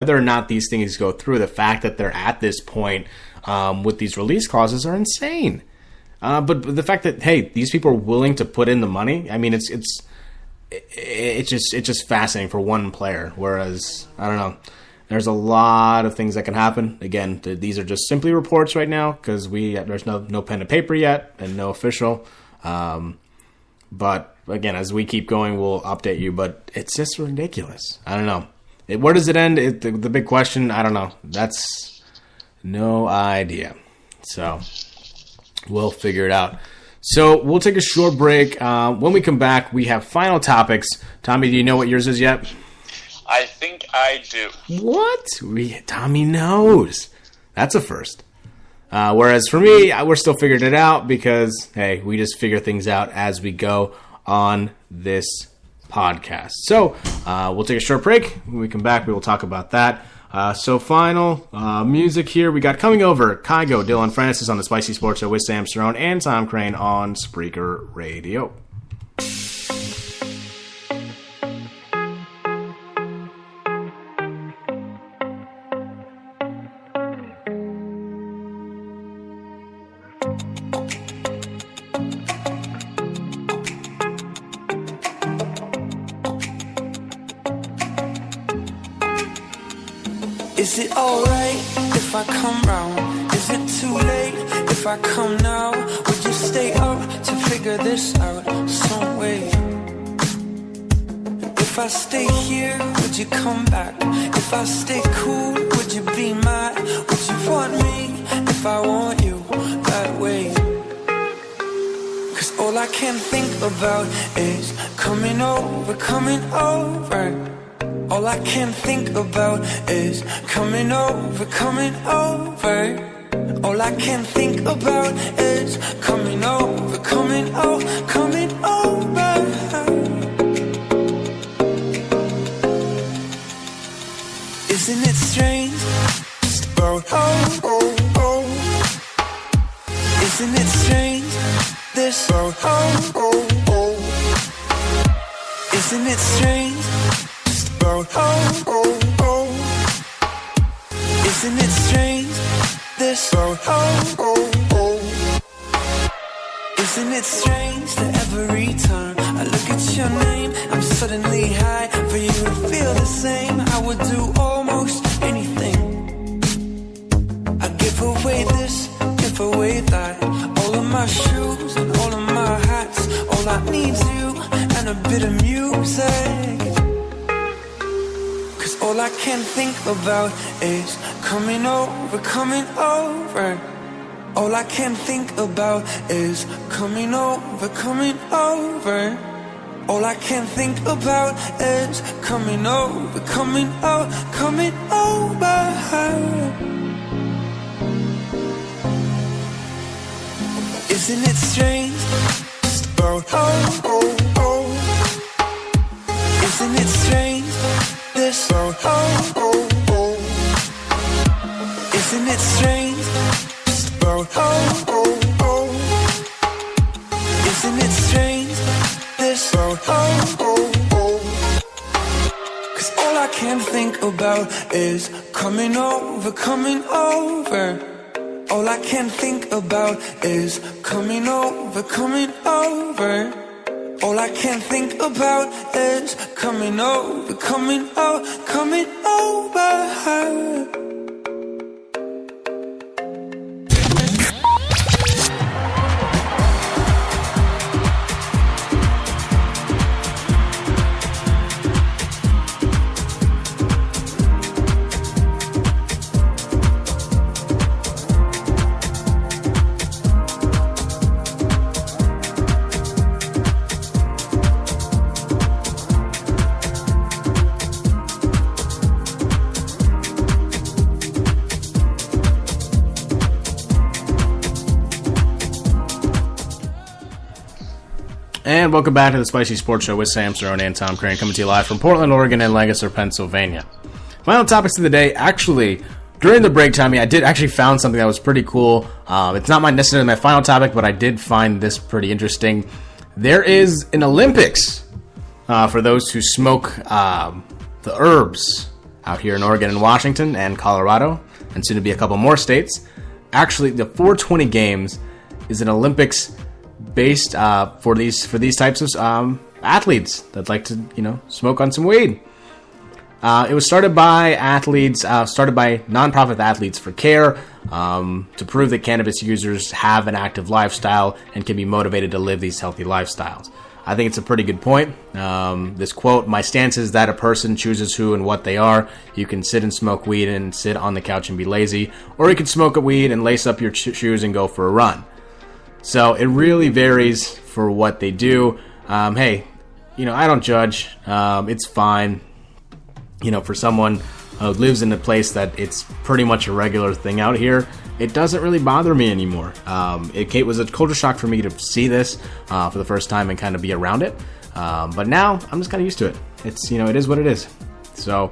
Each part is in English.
whether or not these things go through, the fact that they're at this point with these release clauses are insane. But the fact that, hey, these people are willing to put in the money, I mean, it's just fascinating for one player. Whereas, I don't know, there's a lot of things that can happen. Again, these are just simply reports right now because there's no pen to paper yet and no official. But again, as we keep going, we'll update you. But it's just ridiculous. I don't know. Where does it end? The big question, I don't know. That's no idea. So we'll figure it out. So we'll take a short break. When we come back, we have final topics. Tommy, do you know what yours is yet? I think I do. What? Tommy knows. That's a first. Whereas for me, we're still figuring it out because, hey, we just figure things out as we go on this podcast. So we'll take a short break. When we come back, we will talk about that. So final music here. We got coming over Kygo, Dylan Francis on the Spicy Sports Show with Sam Cerrone and Tom Crane on Spreaker Radio. Is it alright if I come round? Is it too late if I come now? Would you stay up to figure this out some way? If I stay here, would you come back? If I stay cool, would you be mad? Would you want me if I want you that way? Cause all I can think about is coming over, coming over. All I can think about is coming over, coming over. All I can think about is coming over, coming over, coming over. Isn't it strange? Just about Isn't it strange? This Isn't it strange? Isn't it strange? This Isn't it strange that every time I look at your name, I'm suddenly high. For you to feel the same, I would do almost anything. I give away this, give away that. All of my shoes and all of my hats. All I need's you and a bit of music. All I can think about is coming over, coming over. All I can think about is coming over, coming over. All I can think about is coming over, coming over, coming over. Isn't it strange? Just about Isn't it strange? This Isn't it strange? Just about Isn't it strange? This Cause all I can think about is coming over, coming over. All I can think about is coming over, coming over. All I can think about is coming over, coming over, coming over. And welcome back to the Spicy Sports Show with Sam Cerrone and Tom Crane, coming to you live from Portland, Oregon, and Lancaster, Pennsylvania. Final topics of the day. Actually, during the break, Tommy, I did actually found something that was pretty cool. It's not necessarily my final topic, but I did find this pretty interesting. There is an Olympics for those who smoke the herbs. out here in Oregon and Washington and Colorado, and soon to be a couple more states. Actually, the 420 Games is an Olympics based for these types of athletes that like to smoke on some weed. It was started by nonprofit Athletes for Care to prove that cannabis users have an active lifestyle and can be motivated to live these healthy lifestyles. I think it's a pretty good point. This quote, "My stance is that a person chooses who and what they are. You can sit and smoke weed and sit on the couch and be lazy, or you can smoke a weed and lace up your shoes and go for a run." So it really varies for what they do. Hey, I don't judge. It's fine. For someone who lives in a place that it's pretty much a regular thing out here, it doesn't really bother me anymore. It was a culture shock for me to see this for the first time and kind of be around it. But now I'm just kind of used to it. It's, it is what it is. So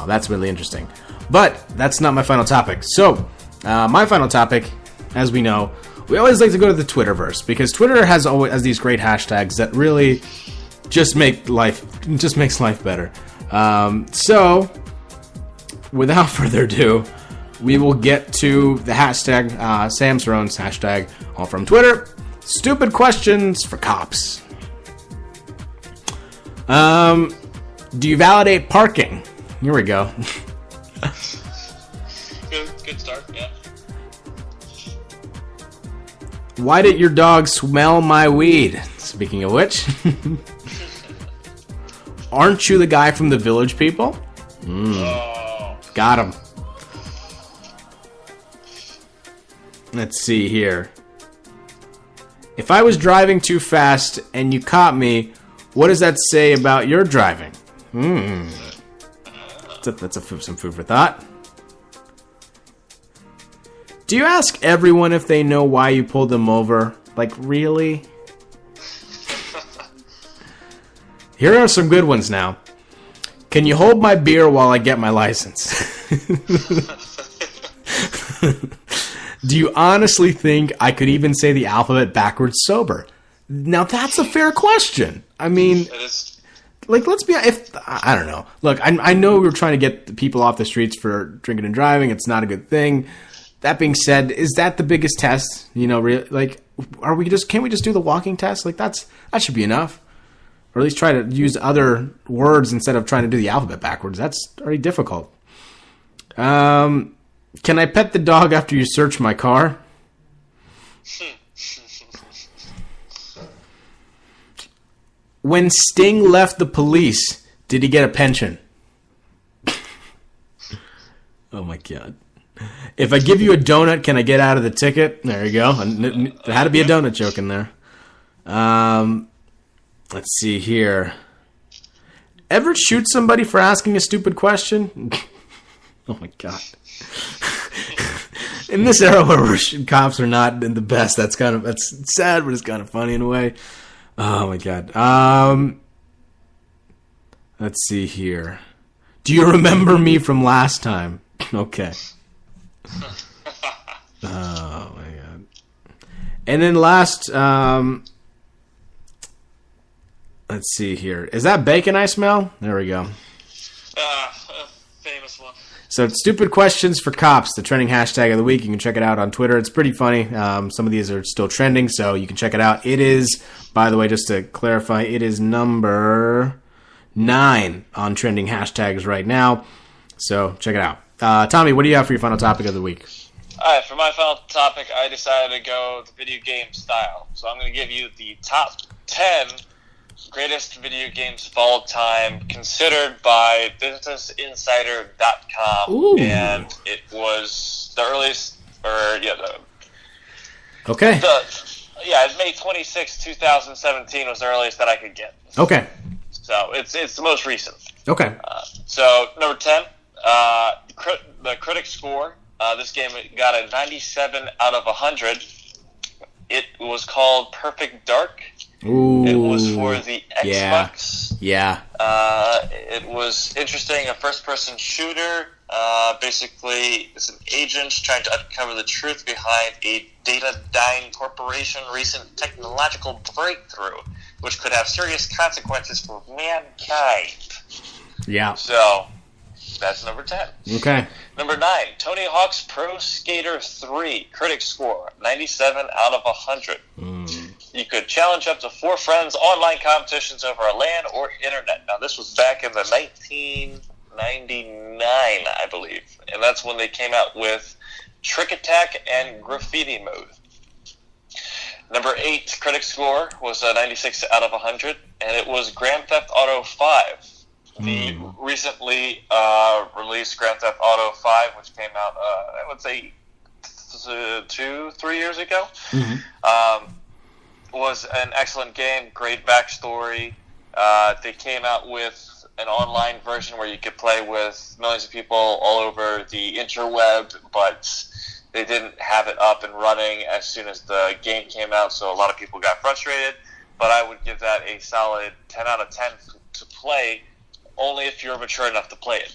that's really interesting. But that's not my final topic. So my final topic, as we know, we always like to go to the Twitterverse because Twitter has these great hashtags that really just makes life better. So, without further ado, we will get to the hashtag, Sam Sarone's hashtag, all from Twitter. Stupid questions for cops. Do you validate parking? Here we go. Good start, yeah. Why did your dog smell my weed? Speaking of which... Aren't you the guy from the Village People? Oh. Got him. Let's see here. If I was driving too fast and you caught me, what does that say about your driving? That's some food for thought. Do you ask everyone if they know why you pulled them over? Like, really? Here are some good ones now. Can you hold my beer while I get my license? Do you honestly think I could even say the alphabet backwards sober? Now that's a fair question. I mean, It is. like, let's be, I don't know. Look, I know we're trying to get the people off the streets for drinking and driving. It's not a good thing. That being said, is that the biggest test? Can't we just do the walking test? Like, that should be enough. Or at least try to use other words instead of trying to do the alphabet backwards. That's already difficult. Can I pet the dog after you search my car? When Sting left the police, did he get a pension? Oh my God. If I give you a donut, can I get out of the ticket? There you go. There had to be a donut joke in there. Let's see here. Ever shoot somebody for asking a stupid question? Oh my God. In this era where cops are not the best, that's sad, but it's kind of funny in a way. Oh my God. Let's see here. Do you remember me from last time? Okay. Oh my God. And then last, let's see here. Is that bacon I smell? There we go. Famous one. So, stupid questions for cops, the trending hashtag of the week. You can check it out on Twitter. It's pretty funny. Some of these are still trending, so you can check it out. It is, by the way, just to clarify, it is number 9 on trending hashtags right now. So, check it out. Tommy, what do you have for your final topic of the week? All right, for my final topic, I decided to go the video game style. So I'm going to give you the top 10 greatest video games of all time, considered by BusinessInsider.com. Ooh. And it was the earliest, Okay. May 26, 2017 was the earliest that I could get. Okay. So it's the most recent. Okay. So number 10, the critic score. This game got a 97 out of 100. It was called Perfect Dark. Ooh. It was for the Xbox. Yeah. It was interesting. A first-person shooter. Basically, it's an agent trying to uncover the truth behind a Datadyne Corporation recent technological breakthrough, which could have serious consequences for mankind. Yeah. So, That's number 10. Okay. Number 9, Tony Hawk's Pro Skater 3. Critic score, 97 out of 100. You could challenge up to 4 friends, online competitions over a LAN or internet. Now, this was back in the 1999, I believe. And that's when they came out with Trick Attack and Graffiti mode. Number 8, critic score was 96 out of 100, and it was Grand Theft Auto 5. The recently released Grand Theft Auto 5, which came out, I would say, 2-3 years ago, was an excellent game, great backstory. They came out with an online version where you could play with millions of people all over the interweb, but they didn't have it up and running as soon as the game came out, so a lot of people got frustrated. But I would give that a solid 10 out of 10 to play, only if you're mature enough to play it.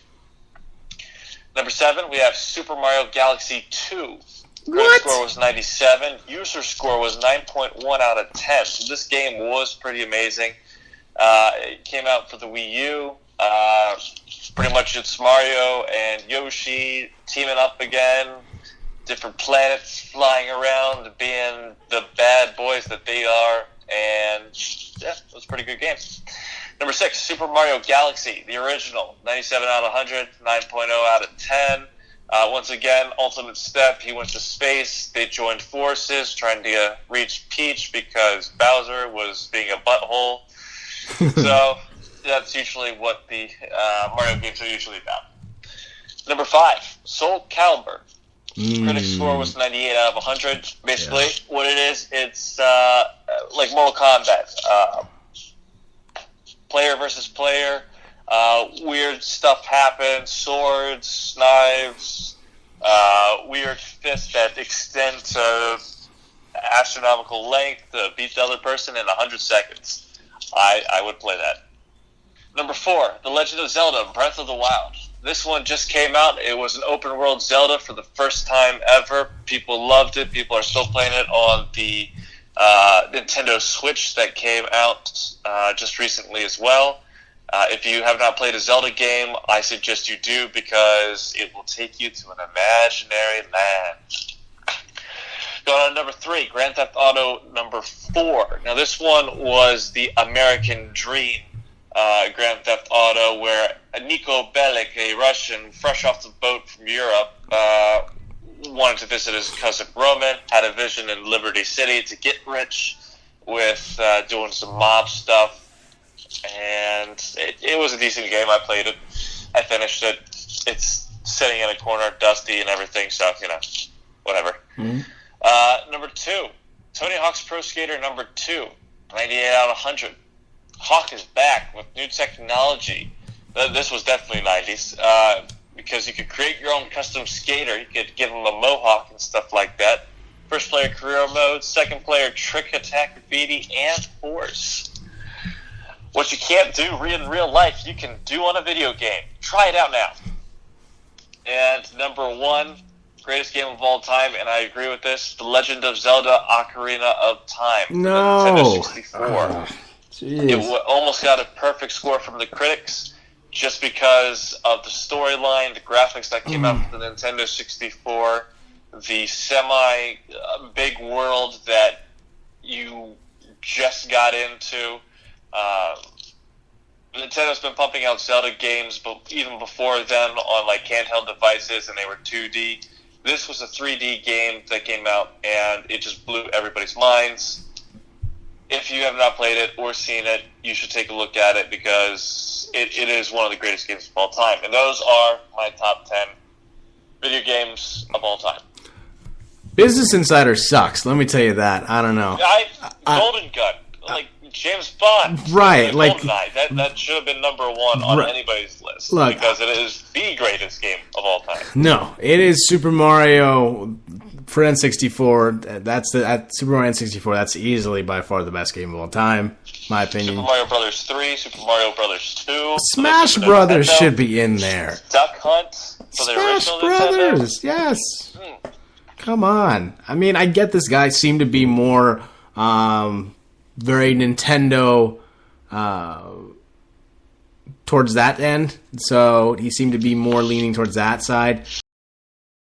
Number 7, we have Super Mario Galaxy 2. Critic score was 97. User score was 9.1 out of 10. So this game was pretty amazing. It came out for the Wii U. Pretty much it's Mario and Yoshi teaming up again. Different planets flying around, being the bad boys that they are. And yeah, it was a pretty good game. Number 6, Super Mario Galaxy, the original. 97 out of 100, 9.0 out of 10. Once again, ultimate step. He went to space. They joined forces trying to reach Peach because Bowser was being a butthole. So that's usually what the Mario games are usually about. Number 5, Soul Calibur. Critic score was 98 out of 100. Basically, what it is, it's like Mortal Kombat. Player versus player. Weird stuff happens. Swords, knives, weird fists that extend to astronomical length to beat the other person in 100 seconds. I would play that. Number 4, The Legend of Zelda, Breath of the Wild. This one just came out. It was an open world Zelda for the first time ever. People loved it. People are still playing it on the Nintendo Switch that came out just recently as well. If you have not played a Zelda game, I suggest you do because it will take you to an imaginary land. Going on to number 3, Grand Theft Auto number 4. Now this one was the American dream Grand Theft Auto, where Niko Bellic, a Russian fresh off the boat from Europe, wanted to visit his cousin Roman, had a vision in Liberty City to get rich with doing some mob stuff, and it was a decent game. I played it. I finished it. It's sitting in a corner, dusty and everything, so, whatever. Number 2, Tony Hawk's Pro Skater number 2, 98 out of 100. Hawk is back with new technology. This was definitely 90s, because you could create your own custom skater. You could give him a mohawk and stuff like that. First player career mode, second player trick attack, graffiti, and force. What you can't do in real life, you can do on a video game. Try it out now. And number 1, greatest game of all time, and I agree with this, The Legend of Zelda Ocarina of Time. No. Nintendo 64. It almost got a perfect score from the critics just because of the storyline, the graphics that came out for the Nintendo 64, the semi-big world that you just got into. Nintendo's been pumping out Zelda games, but even before then on like handheld devices, and they were 2D. This was a 3D game that came out, and it just blew everybody's minds. If you have not played it or seen it, you should take a look at it because it is one of the greatest games of all time. And those are my top 10 video games of all time. Business Insider sucks. Let me tell you that. I don't know. Golden Gun, like James Bond, right? Like GoldenEye. That should have been number 1 on anybody's list. Look, because it is the greatest game of all time. No, it is Super Mario for N64. That's Super Mario N64. That's easily by far the best game of all time, my opinion. Super Mario Brothers 3, Super Mario Brothers 2, Smash Brothers should be in there. Duck Hunt, Smash Brothers, yes. Come on. I mean, I get this guy seemed to be more very Nintendo towards that end. So he seemed to be more leaning towards that side.